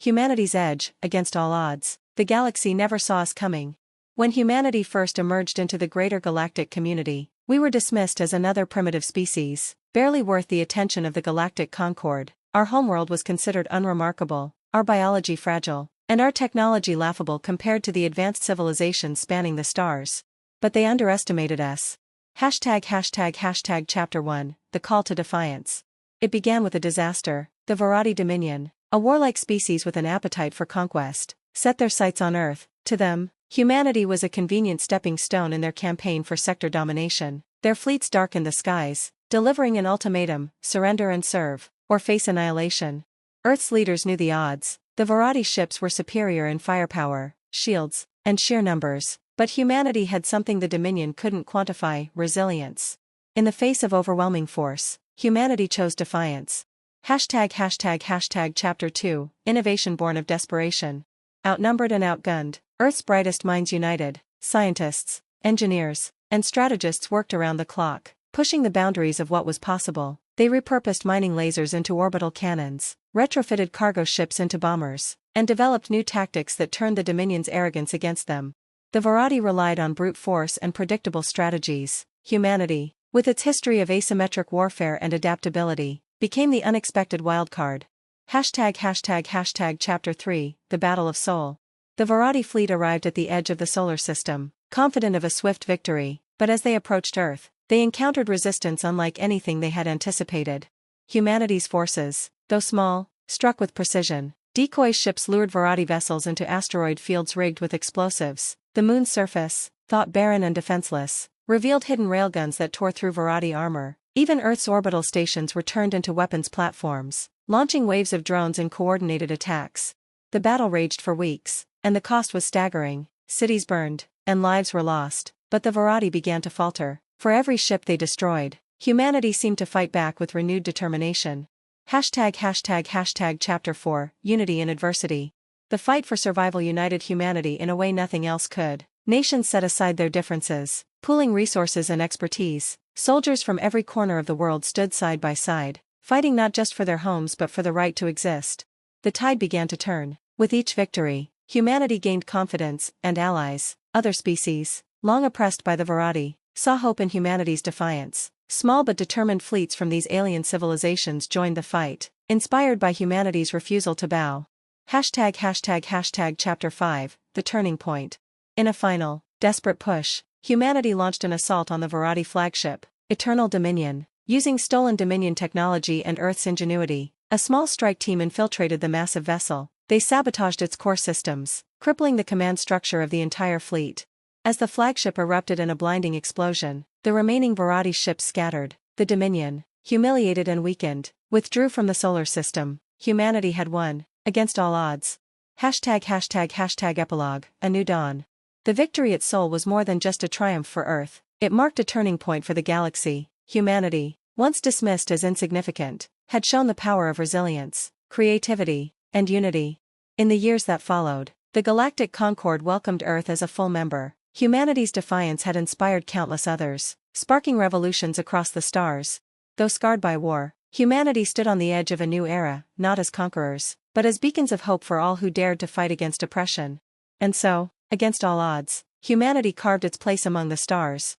Humanity's edge, against all odds. The galaxy never saw us coming. When humanity first emerged into the greater galactic community, we were dismissed as another primitive species, barely worth the attention of the galactic concord. Our homeworld was considered unremarkable, our biology fragile, and our technology laughable compared to the advanced civilizations spanning the stars. But they underestimated us. Chapter 1, The Call to Defiance. It began with a disaster. The Varadi Dominion, a warlike species with an appetite for conquest, set their sights on Earth. To them, humanity was a convenient stepping stone in their campaign for sector domination. Their fleets darkened the skies, delivering an ultimatum: surrender and serve, or face annihilation. Earth's leaders knew the odds. The Varadi ships were superior in firepower, shields, and sheer numbers, but humanity had something the Dominion couldn't quantify: resilience. In the face of overwhelming force, humanity chose defiance. Chapter 2, Innovation born of desperation. Outnumbered and outgunned, Earth's brightest minds united. Scientists, engineers, and strategists worked around the clock, pushing the boundaries of what was possible. They repurposed mining lasers into orbital cannons, retrofitted cargo ships into bombers, and developed new tactics that turned the Dominion's arrogance against them. The Varadi relied on brute force and predictable strategies. Humanity, with its history of asymmetric warfare and adaptability, became the unexpected wildcard. Chapter 3, The Battle of Sol. The Varadi fleet arrived at the edge of the solar system, confident of a swift victory, but as they approached Earth, they encountered resistance unlike anything they had anticipated. Humanity's forces, though small, struck with precision. Decoy ships lured Varadi vessels into asteroid fields rigged with explosives. The moon's surface, thought barren and defenseless, revealed hidden railguns that tore through Varadi armor. Even Earth's orbital stations were turned into weapons platforms, launching waves of drones in coordinated attacks. The battle raged for weeks, and the cost was staggering. Cities burned, and lives were lost, but the Varadi began to falter. For every ship they destroyed, humanity seemed to fight back with renewed determination. Chapter 4, Unity in Adversity. The fight for survival united humanity in a way nothing else could. Nations set aside their differences, pooling resources and expertise. Soldiers from every corner of the world stood side by side, fighting not just for their homes but for the right to exist. The tide began to turn. With each victory, humanity gained confidence, and allies. Other species, long oppressed by the Varadi, saw hope in humanity's defiance. Small but determined fleets from these alien civilizations joined the fight, inspired by humanity's refusal to bow. Chapter 5, The Turning Point. In a final, desperate push, humanity launched an assault on the Varadi flagship, Eternal Dominion. Using stolen Dominion technology and Earth's ingenuity, a small strike team infiltrated the massive vessel. They sabotaged its core systems, crippling the command structure of the entire fleet. As the flagship erupted in a blinding explosion, the remaining Varadi ships scattered. The Dominion, humiliated and weakened, withdrew from the solar system. Humanity had won, against all odds. Epilogue, A New Dawn. The victory at Sol was more than just a triumph for Earth. It marked a turning point for the galaxy. Humanity, once dismissed as insignificant, had shown the power of resilience, creativity, and unity. In the years that followed, the Galactic Concord welcomed Earth as a full member. Humanity's defiance had inspired countless others, sparking revolutions across the stars. Though scarred by war, humanity stood on the edge of a new era, not as conquerors, but as beacons of hope for all who dared to fight against oppression. And so, against all odds, humanity carved its place among the stars.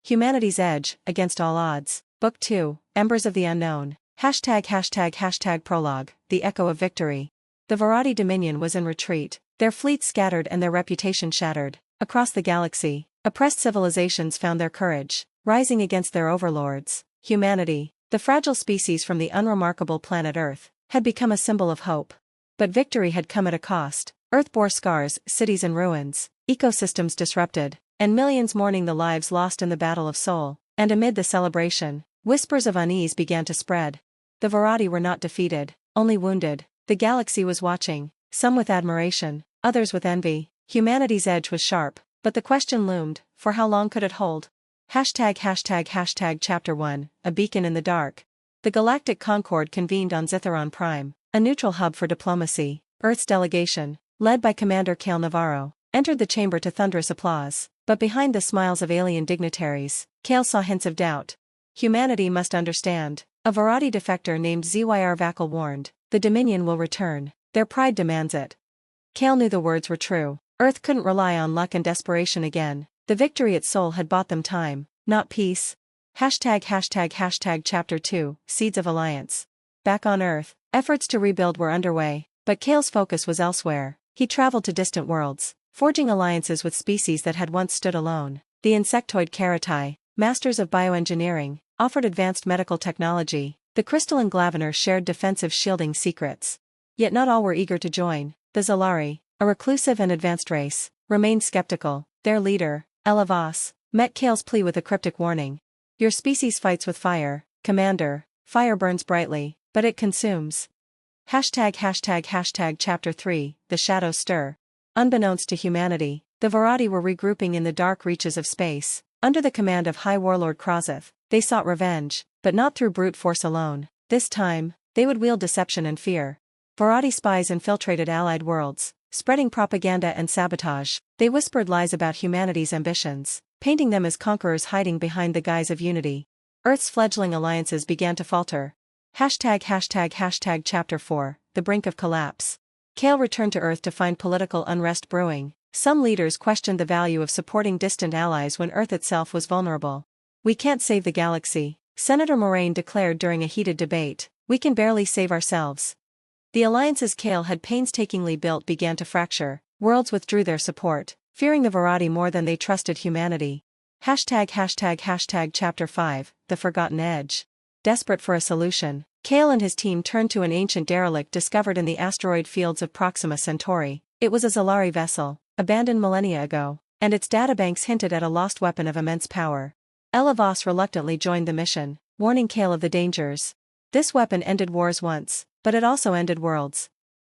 Humanity's Edge, Against All Odds. Book 2, Embers of the Unknown. Prologue, The Echo of Victory. The Varadi Dominion was in retreat, their fleets scattered and their reputation shattered. Across the galaxy, oppressed civilizations found their courage, rising against their overlords. Humanity, the fragile species from the unremarkable planet Earth, had become a symbol of hope. But victory had come at a cost. Earth bore scars, cities in ruins, ecosystems disrupted, and millions mourning the lives lost in the Battle of Sol. And amid the celebration, whispers of unease began to spread. The Varadi were not defeated, only wounded. The galaxy was watching, some with admiration, others with envy. Humanity's edge was sharp, but the question loomed, for how long could it hold? Chapter 1, A Beacon in the Dark. The Galactic Concord convened on Zitharon Prime, a neutral hub for diplomacy. Earth's delegation, led by Commander Kale Navarro, entered the chamber to thunderous applause. But behind the smiles of alien dignitaries, Kale saw hints of doubt. Humanity must understand. A Varadi defector named Zyr Vakal warned, the Dominion will return. Their pride demands it. Kale knew the words were true. Earth couldn't rely on luck and desperation again. The victory at Sol had bought them time, not peace. Chapter 2, Seeds of Alliance. Back on Earth, efforts to rebuild were underway, but Kale's focus was elsewhere. He traveled to distant worlds, forging alliances with species that had once stood alone. The insectoid Keratai, masters of bioengineering, offered advanced medical technology. The crystalline Glavener shared defensive shielding secrets. Yet not all were eager to join. The Zalari, a reclusive and advanced race, remained skeptical. Their leader, Elavos, met Kale's plea with a cryptic warning. Your species fights with fire, Commander. Fire burns brightly, but it consumes. Chapter 3, The Shadows Stir. Unbeknownst to humanity, the Varadi were regrouping in the dark reaches of space. Under the command of High Warlord Krozeth, they sought revenge, but not through brute force alone. This time, they would wield deception and fear. Varadi spies infiltrated allied worlds, spreading propaganda and sabotage. They whispered lies about humanity's ambitions, painting them as conquerors hiding behind the guise of unity. Earth's fledgling alliances began to falter. Chapter 4, The Brink of Collapse. Kale returned to Earth to find political unrest brewing. Some leaders questioned the value of supporting distant allies when Earth itself was vulnerable. We can't save the galaxy, Senator Moraine declared during a heated debate. We can barely save ourselves. The alliances Kale had painstakingly built began to fracture. Worlds withdrew their support, fearing the Varadi more than they trusted humanity. Chapter 5, The Forgotten Edge. Desperate for a solution, Kale and his team turned to an ancient derelict discovered in the asteroid fields of Proxima Centauri. It was a Zalari vessel, abandoned millennia ago, and its databanks hinted at a lost weapon of immense power. Elavos reluctantly joined the mission, warning Kale of the dangers. This weapon ended wars once, but it also ended worlds.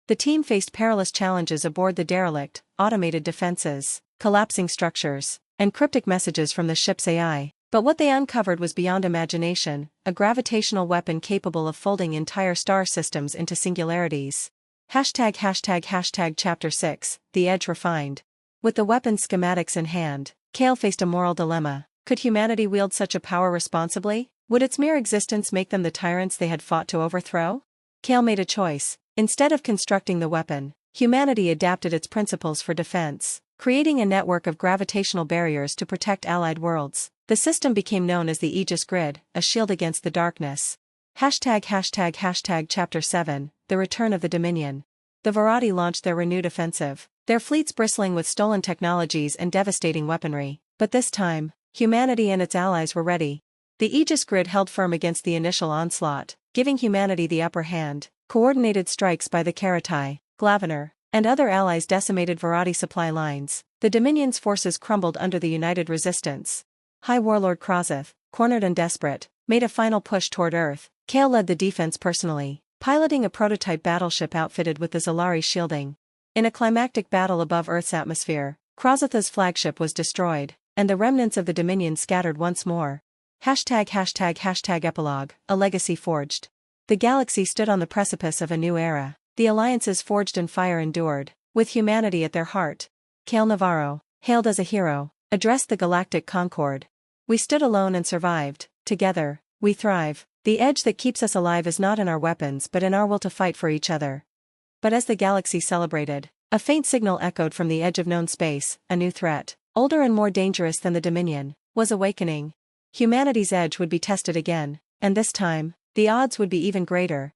The team faced perilous challenges aboard the derelict: automated defenses, collapsing structures, and cryptic messages from the ship's AI. But what they uncovered was beyond imagination: a gravitational weapon capable of folding entire star systems into singularities. Chapter 6, The Edge Refined. With the weapon's schematics in hand, Kale faced a moral dilemma. Could humanity wield such a power responsibly? Would its mere existence make them the tyrants they had fought to overthrow? Kale made a choice. Instead of constructing the weapon, humanity adapted its principles for defense, creating a network of gravitational barriers to protect allied worlds. The system became known as the Aegis Grid, a shield against the darkness. Chapter 7, The Return of the Dominion. The Varadi launched their renewed offensive, their fleets bristling with stolen technologies and devastating weaponry. But this time, humanity and its allies were ready. The Aegis Grid held firm against the initial onslaught, giving humanity the upper hand. Coordinated strikes by the Keratai, Glavener, and other allies decimated Varadi supply lines. The Dominion's forces crumbled under the united resistance. High Warlord Krozeth, cornered and desperate, made a final push toward Earth. Kale led the defense personally, piloting a prototype battleship outfitted with the Zalari shielding. In a climactic battle above Earth's atmosphere, Krozeth's flagship was destroyed, and the remnants of the Dominion scattered once more. Epilogue, A Legacy Forged. The galaxy stood on the precipice of a new era. The alliances forged in fire endured, with humanity at their heart. Kale Navarro, hailed as a hero, addressed the galactic concord. We stood alone and survived. Together, we thrive. The edge that keeps us alive is not in our weapons but in our will to fight for each other. But as the galaxy celebrated, a faint signal echoed from the edge of known space. A new threat, older and more dangerous than the Dominion, was awakening. Humanity's edge would be tested again, and this time, the odds would be even greater.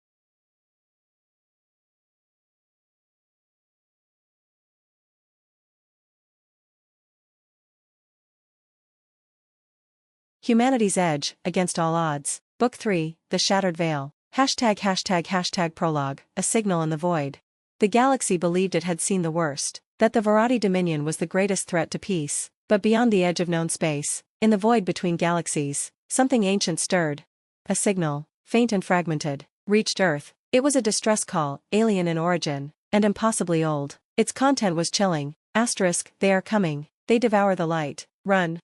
Humanity's Edge, Against All Odds. Book 3, The Shattered Veil. Prologue, A Signal in the Void. The galaxy believed it had seen the worst, that the Varadi Dominion was the greatest threat to peace. But beyond the edge of known space, in the void between galaxies, something ancient stirred. A signal, faint and fragmented, reached Earth. It was a distress call, alien in origin, and impossibly old. Its content was chilling. They are coming. They devour the light. Run.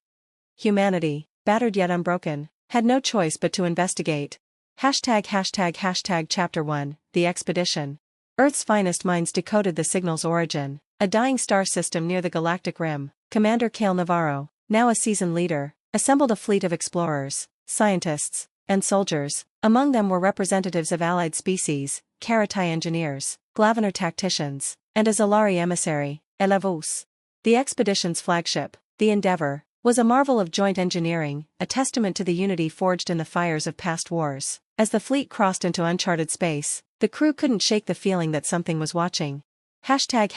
Humanity, battered yet unbroken, had no choice but to investigate. Chapter 1, The Expedition. Earth's finest minds decoded the signal's origin. A dying star system near the galactic rim. Commander Cale Navarro, now a seasoned leader, assembled a fleet of explorers, scientists, and soldiers. Among them were representatives of allied species, Karatai engineers, Glavener tacticians, and a Zalari emissary, Elevus. The expedition's flagship, the Endeavour, was a marvel of joint engineering, a testament to the unity forged in the fires of past wars. As the fleet crossed into uncharted space, the crew couldn't shake the feeling that something was watching. Chapter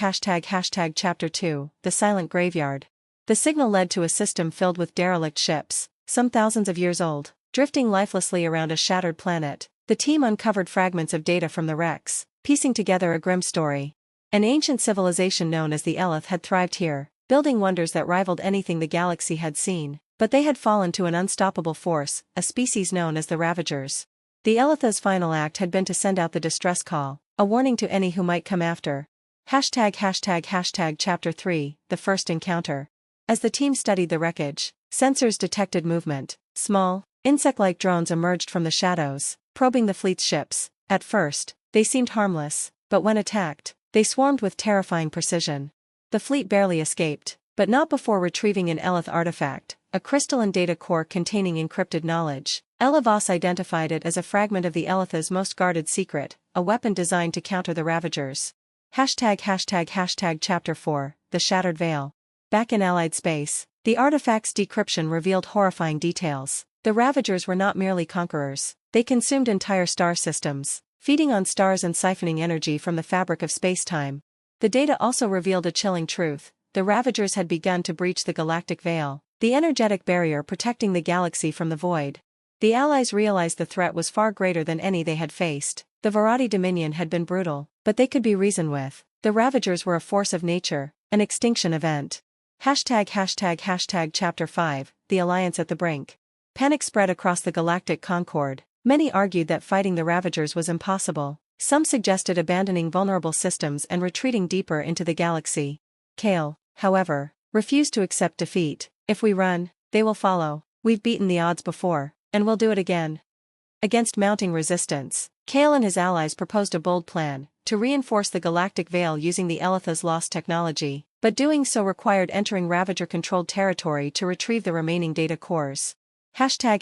2, The Silent Graveyard. The signal led to a system filled with derelict ships, some thousands of years old, drifting lifelessly around a shattered planet. The team uncovered fragments of data from the wrecks, piecing together a grim story. An ancient civilization known as the Eleth had thrived here, building wonders that rivaled anything the galaxy had seen, but they had fallen to an unstoppable force, a species known as the Ravagers. The Eletha's final act had been to send out the distress call, a warning to any who might come after. Chapter 3, The First Encounter. As the team studied the wreckage, sensors detected movement. Small, insect-like drones emerged from the shadows, probing the fleet's ships. At first, they seemed harmless, but when attacked, they swarmed with terrifying precision. The fleet barely escaped, but not before retrieving an Eleth artifact, a crystalline data core containing encrypted knowledge. Elevos identified it as a fragment of the Eletha's most guarded secret, a weapon designed to counter the Ravagers. Chapter 4, The Shattered Veil. Back in Allied space, the artifact's decryption revealed horrifying details. The Ravagers were not merely conquerors, they consumed entire star systems, feeding on stars and siphoning energy from the fabric of space-time. The data also revealed a chilling truth: the Ravagers had begun to breach the galactic veil, the energetic barrier protecting the galaxy from the void. The Allies realized the threat was far greater than any they had faced. The Varadi Dominion had been brutal, but they could be reasoned with. The Ravagers were a force of nature, an extinction event. Chapter 5, The Alliance at the Brink. Panic spread across the galactic concord. Many argued that fighting the Ravagers was impossible. Some suggested abandoning vulnerable systems and retreating deeper into the galaxy. Cale, however, refused to accept defeat. If we run, they will follow. We've beaten the odds before, and we'll do it again. Against mounting resistance, Cale and his allies proposed a bold plan: to reinforce the galactic veil using the Eletha's lost technology, but doing so required entering Ravager-controlled territory to retrieve the remaining data cores. Chapter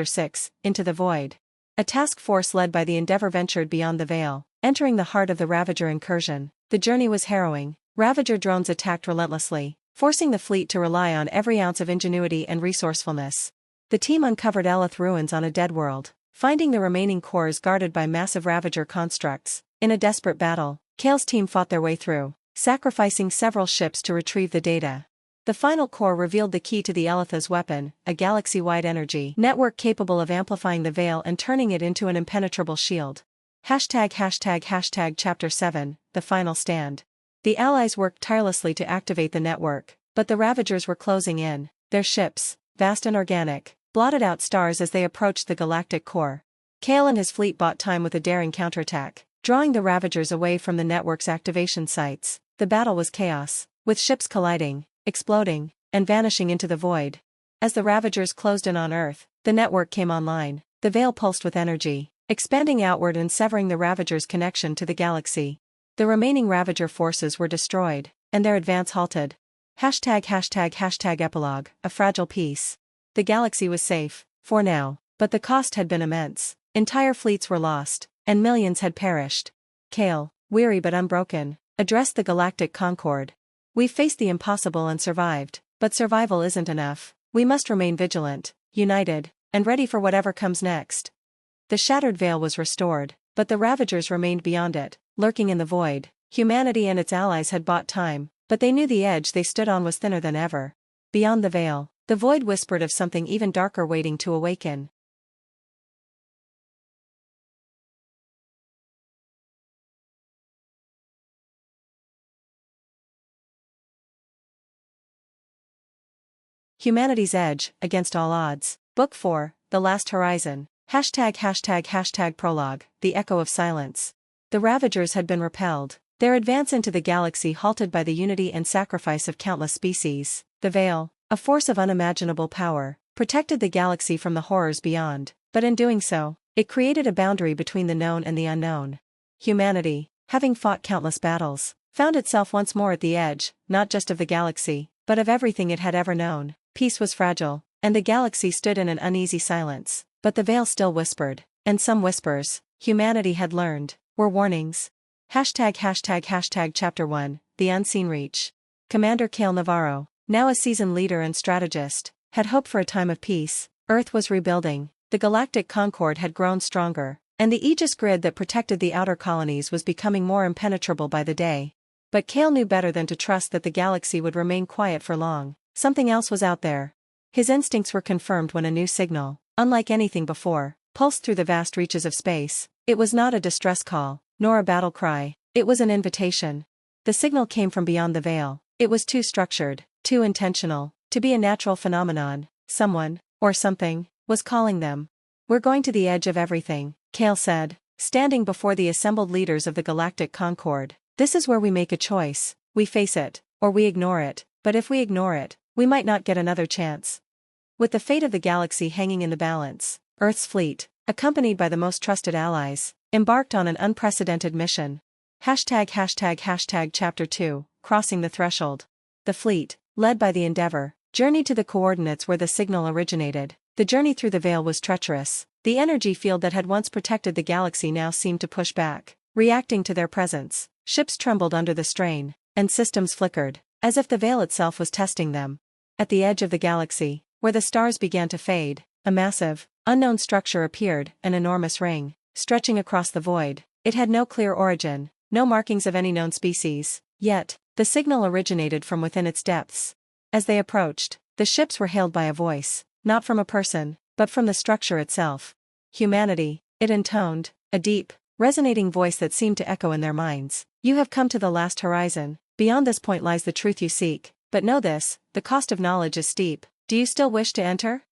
6, Into the Void. A task force led by the Endeavour ventured beyond the veil, entering the heart of the Ravager incursion. The journey was harrowing. Ravager drones attacked relentlessly, forcing the fleet to rely on every ounce of ingenuity and resourcefulness. The team uncovered Eleth ruins on a dead world, finding the remaining cores guarded by massive Ravager constructs. In a desperate battle, Cale's team fought their way through, sacrificing several ships to retrieve the data. The final core revealed the key to the Eletha's weapon, a galaxy-wide energy network capable of amplifying the veil and turning it into an impenetrable shield. Chapter 7, The Final Stand. The Allies worked tirelessly to activate the network, but the Ravagers were closing in. Their ships, vast and organic, blotted out stars as they approached the galactic core. Cale and his fleet bought time with a daring counterattack, drawing the Ravagers away from the network's activation sites. The battle was chaos, with ships colliding, exploding, and vanishing into the void. As the Ravagers closed in on Earth, the network came online. The veil pulsed with energy, expanding outward and severing the Ravagers' connection to the galaxy. The remaining Ravager forces were destroyed, and their advance halted. Epilogue, A Fragile Peace. The galaxy was safe, for now, but the cost had been immense. Entire fleets were lost, and millions had perished. Cale, weary but unbroken, addressed the galactic concord. "We've faced the impossible and survived, but survival isn't enough. We must remain vigilant, united, and ready for whatever comes next." The shattered veil was restored, but the Ravagers remained beyond it, lurking in the void. Humanity and its allies had bought time, but they knew the edge they stood on was thinner than ever. Beyond the veil, the void whispered of something even darker waiting to awaken. Humanity's Edge, Against All Odds. Book 4, The Last Horizon. Prologue, The Echo of Silence. The Ravagers had been repelled, their advance into the galaxy halted by the unity and sacrifice of countless species. The Veil, a force of unimaginable power, protected the galaxy from the horrors beyond, but in doing so, it created a boundary between the known and the unknown. Humanity, having fought countless battles, found itself once more at the edge, not just of the galaxy, but of everything it had ever known. Peace was fragile, and the galaxy stood in an uneasy silence. But the veil still whispered, and some whispers, humanity had learned, were warnings. Chapter 1, The Unseen Reach. Commander Cale Navarro, now a seasoned leader and strategist, had hoped for a time of peace. Earth was rebuilding, the galactic concord had grown stronger, and the Aegis grid that protected the outer colonies was becoming more impenetrable by the day. But Cale knew better than to trust that the galaxy would remain quiet for long. Something else was out there. His instincts were confirmed when a new signal, unlike anything before, pulsed through the vast reaches of space. It was not a distress call, nor a battle cry. It was an invitation. The signal came from beyond the veil. It was too structured, too intentional, to be a natural phenomenon. Someone, or something, was calling them. We're going to the edge of everything, Cale said, standing before the assembled leaders of the Galactic Concord. This is where we make a choice. We face it, or we ignore it, but if we ignore it, we might not get another chance. With the fate of the galaxy hanging in the balance, Earth's fleet, accompanied by the most trusted allies, embarked on an unprecedented mission. Chapter 2, Crossing the Threshold. The fleet, led by the Endeavor, journeyed to the coordinates where the signal originated. The journey through the veil was treacherous. The energy field that had once protected the galaxy now seemed to push back, reacting to their presence. Ships trembled under the strain, and systems flickered, as if the veil itself was testing them. At the edge of the galaxy, where the stars began to fade, a massive, unknown structure appeared, an enormous ring, stretching across the void. It had no clear origin, no markings of any known species, yet, the signal originated from within its depths. As they approached, the ships were hailed by a voice, not from a person, but from the structure itself. Humanity, it intoned, a deep, resonating voice that seemed to echo in their minds. You have come to the last horizon. Beyond this point lies the truth you seek. But know this, the cost of knowledge is steep. Do you still wish to enter?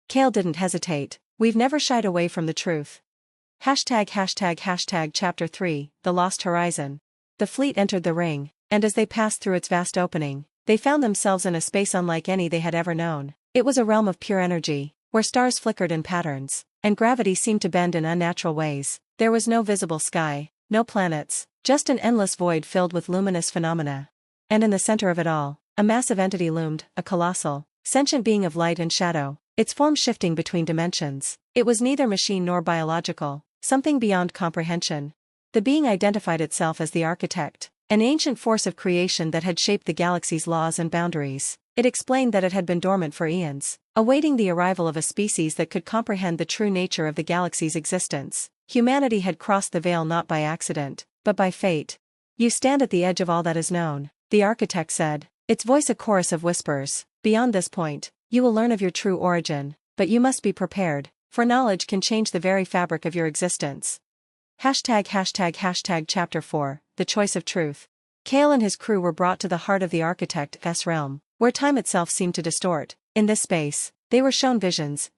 Cale didn't hesitate. We've never shied away from the truth. Chapter 3, The Lost Horizon. The fleet entered the ring, and as they passed through its vast opening, they found themselves in a space unlike any they had ever known. It was a realm of pure energy, where stars flickered in patterns, and gravity seemed to bend in unnatural ways. There was no visible sky, no planets, just an endless void filled with luminous phenomena. And in the center of it all, a massive entity loomed, a colossal, sentient being of light and shadow, its form shifting between dimensions. It was neither machine nor biological, something beyond comprehension. The being identified itself as the architect, an ancient force of creation that had shaped the galaxy's laws and boundaries. It explained that it had been dormant for eons, awaiting the arrival of a species that could comprehend the true nature of the galaxy's existence. Humanity had crossed the veil not by accident, but by fate. You stand at the edge of all that is known, the architect said, its voice a chorus of whispers. Beyond this point, you will learn of your true origin, but you must be prepared, for knowledge can change the very fabric of your existence. Chapter 4, The Choice of Truth. Cale and his crew were brought to the heart of the architect's realm, where time itself seemed to distort. In this space, they were shown visions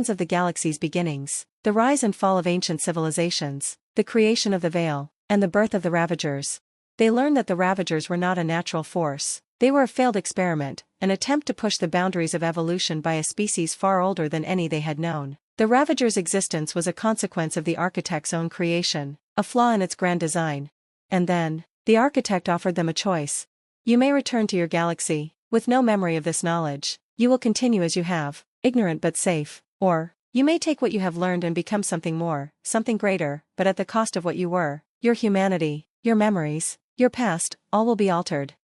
of the galaxy's beginnings, the rise and fall of ancient civilizations, the creation of the veil, and the birth of the Ravagers. They learned that the Ravagers were not a natural force. They were a failed experiment, an attempt to push the boundaries of evolution by a species far older than any they had known. The Ravagers' existence was a consequence of the architect's own creation, a flaw in its grand design. And then, the architect offered them a choice. You may return to your galaxy, with no memory of this knowledge. You will continue as you have, ignorant but safe. Or, you may take what you have learned and become something more, something greater, but at the cost of what you were. Your humanity, your memories, your past, all will be altered.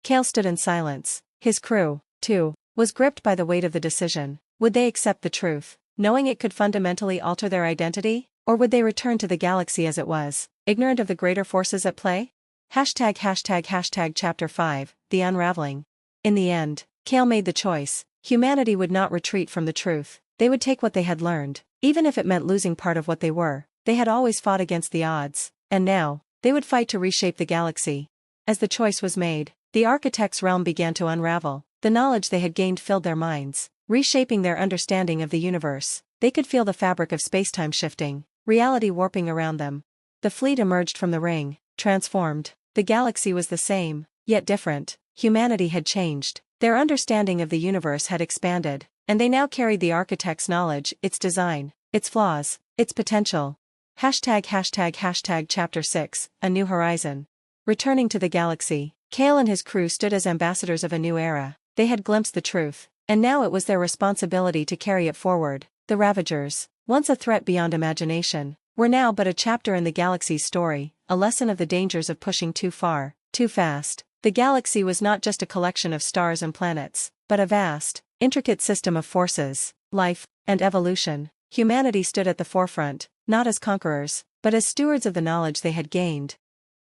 Cale stood in silence. His crew, too, was gripped by the weight of the decision. Would they accept the truth, knowing it could fundamentally alter their identity? Or would they return to the galaxy as it was, ignorant of the greater forces at play? Chapter 5, The Unraveling. In the end, Cale made the choice. Humanity would not retreat from the truth. They would take what they had learned, even if it meant losing part of what they were. They had always fought against the odds, and now, they would fight to reshape the galaxy. As the choice was made, the architect's realm began to unravel. The knowledge they had gained filled their minds, reshaping their understanding of the universe. They could feel the fabric of space-time shifting, reality warping around them. The fleet emerged from the ring, transformed. The galaxy was the same, yet different. Humanity had changed. Their understanding of the universe had expanded, and they now carried the architect's knowledge, its design, its flaws, its potential. Chapter 6, A New Horizon. Returning to the galaxy, Kale and his crew stood as ambassadors of a new era. They had glimpsed the truth, and now it was their responsibility to carry it forward. The Ravagers, once a threat beyond imagination, were now but a chapter in the galaxy's story, a lesson of the dangers of pushing too far, too fast. The galaxy was not just a collection of stars and planets, but a vast, intricate system of forces, life, and evolution. Humanity stood at the forefront, not as conquerors, but as stewards of the knowledge they had gained.